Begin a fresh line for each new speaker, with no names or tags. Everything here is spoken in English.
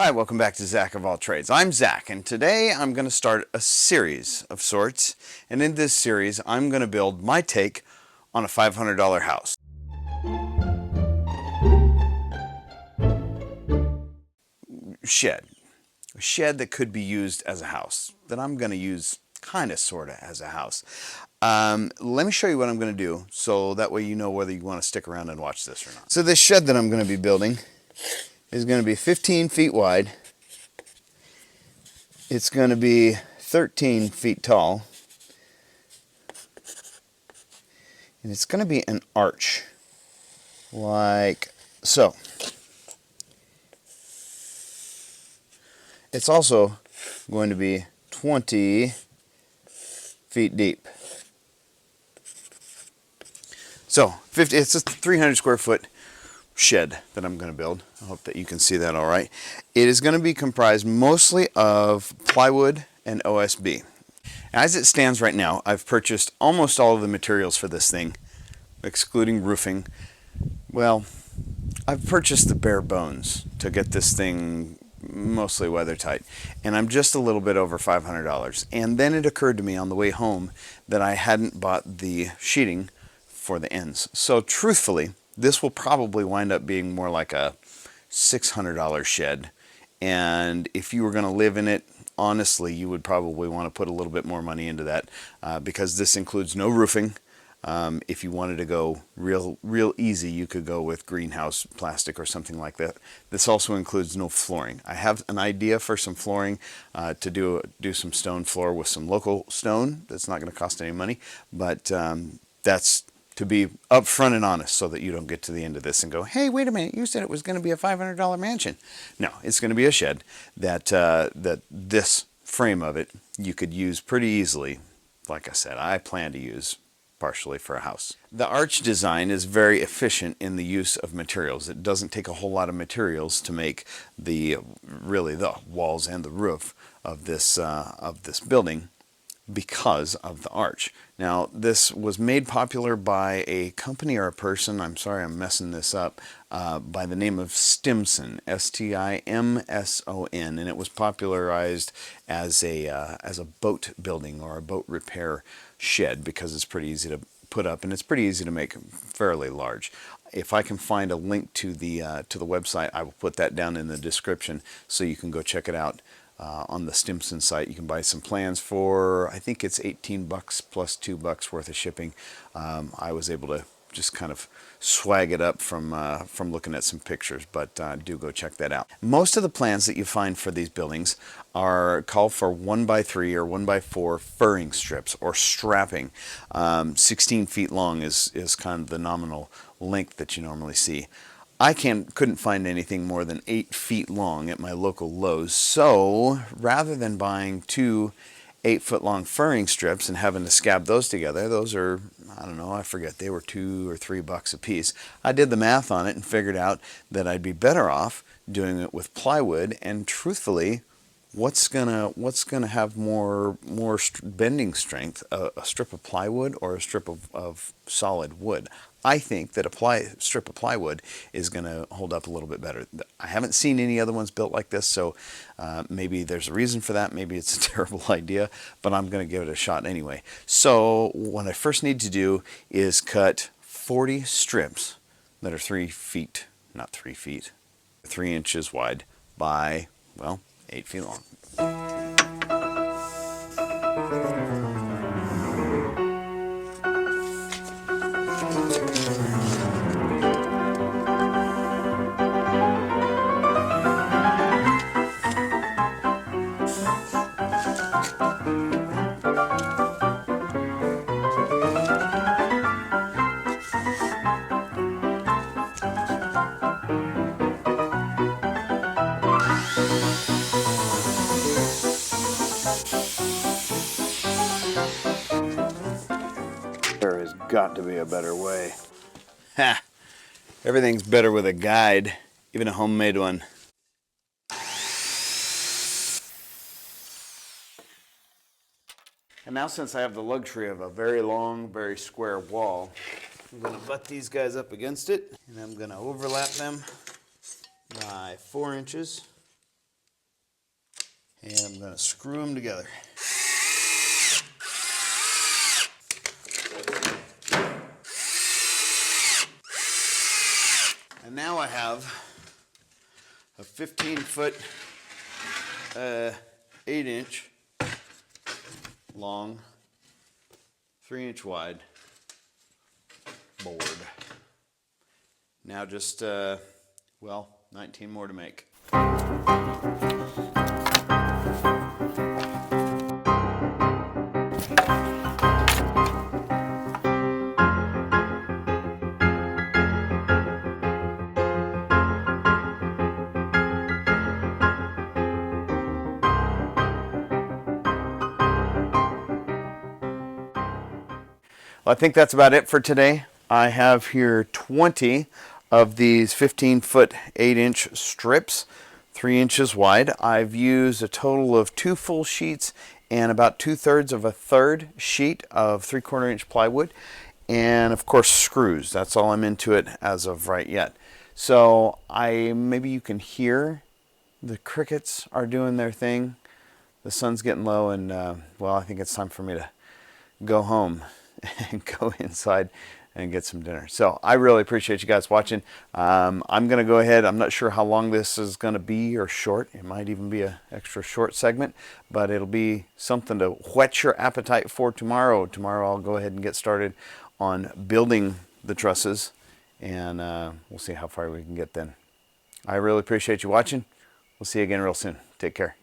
Hi, welcome back to Zack of All Trades. I'm Zack, and today I'm going to start a series of sorts. And in this series, I'm going to build my take on a $500 house. Shed. A shed that could be used as a house, that I'm going to use kind of, sort of, as a house. Let me show you what I'm going to do, so that way you know whether you want to stick around and watch this or not. So this shed that I'm going to be building is going to be 15 feet wide. It's going to be 13 feet tall, and it's going to be an arch, like so. It's also going to be 20 feet deep. So it's a 300 square foot shed that I'm going to build. I hope that you can see that all right. It is going to be comprised mostly of plywood and OSB. As it stands right now, I've purchased almost all of the materials for this thing, excluding roofing. Well, I've purchased the bare bones to get this thing mostly weather tight, and I'm just a little bit over $500. And then it occurred to me on the way home that I hadn't bought the sheeting for the ends. So truthfully, this will probably wind up being more like a $600 shed. And if you were going to live in it, honestly, you would probably want to put a little bit more money into that, because this includes no roofing. If you wanted to go real easy, you could go with greenhouse plastic or something like that. This also includes no flooring. I have an idea for some flooring, to do some stone floor with some local stone. That's not going to cost any money, but that's to be upfront and honest, so that you don't get to the end of this and go, hey, wait a minute, you said it was going to be a $500 mansion. No, it's going to be a shed that this frame of it you could use pretty easily. Like I said, I plan to use partially for a house. The arch design is very efficient in the use of materials. It doesn't take a whole lot of materials to make the walls and the roof of this building, because of the arch. Now, this was made popular by a company or a person, I'm sorry I'm messing this up, by the name of Stimson, S-T-I-M-S-O-N, and it was popularized as a boat building or a boat repair shed, because it's pretty easy to put up and it's pretty easy to make fairly large. If I can find a link to the website, I will put that down in the description so you can go check it out. On the Stimson site, you can buy some plans for, I think it's $18 plus $2 worth of shipping. I was able to just kind of swag it up from looking at some pictures, but do go check that out. Most of the plans that you find for these buildings call for 1x3 or 1x4 furring strips or strapping. 16 feet long is kind of the nominal length that you normally see. I couldn't find anything more than 8 feet long at my local Lowe's, so rather than buying two 8-foot long furring strips and having to scab those together, those are, I don't know, I forget, they were $2 or $3 a piece. I did the math on it and figured out that I'd be better off doing it with plywood, and truthfully, what's gonna have more bending strength, a strip of plywood or a strip of solid wood? I think that a strip of plywood is going to hold up a little bit better. I haven't seen any other ones built like this, so maybe there's a reason for that. Maybe it's a terrible idea, but I'm going to give it a shot anyway. So what I first need to do is cut 40 strips that are 3 feet, not 3 feet, 3 inches wide by, well, 8 feet long. There has got to be a better way. Ha! Everything's better with a guide, even a homemade one. And now, since I have the luxury of a very long, very square wall, I'm going to butt these guys up against it, and I'm going to overlap them by 4 inches. And I'm going to screw them together. And now I have a 15-foot, 8-inch long, 3-inch wide board. Now just, well, 19 more to make. Well, I think that's about it for today. I have here 20 of these 15-foot 8-inch strips, 3 inches wide. I've used a total of 2 full sheets and about 2/3 of a third sheet of 3/4 inch plywood, and of course screws. That's all I'm into it as of right yet. So maybe you can hear the crickets are doing their thing. The sun's getting low, and well, I think it's time for me to go home and go inside and get some dinner. So I really appreciate you guys watching. I'm going to go ahead. I'm not sure how long this is going to be or short. It might even be an extra short segment, but it'll be something to whet your appetite for tomorrow. Tomorrow I'll go ahead and get started on building the trusses, and we'll see how far we can get then. I really appreciate you watching. We'll see you again real soon. Take care.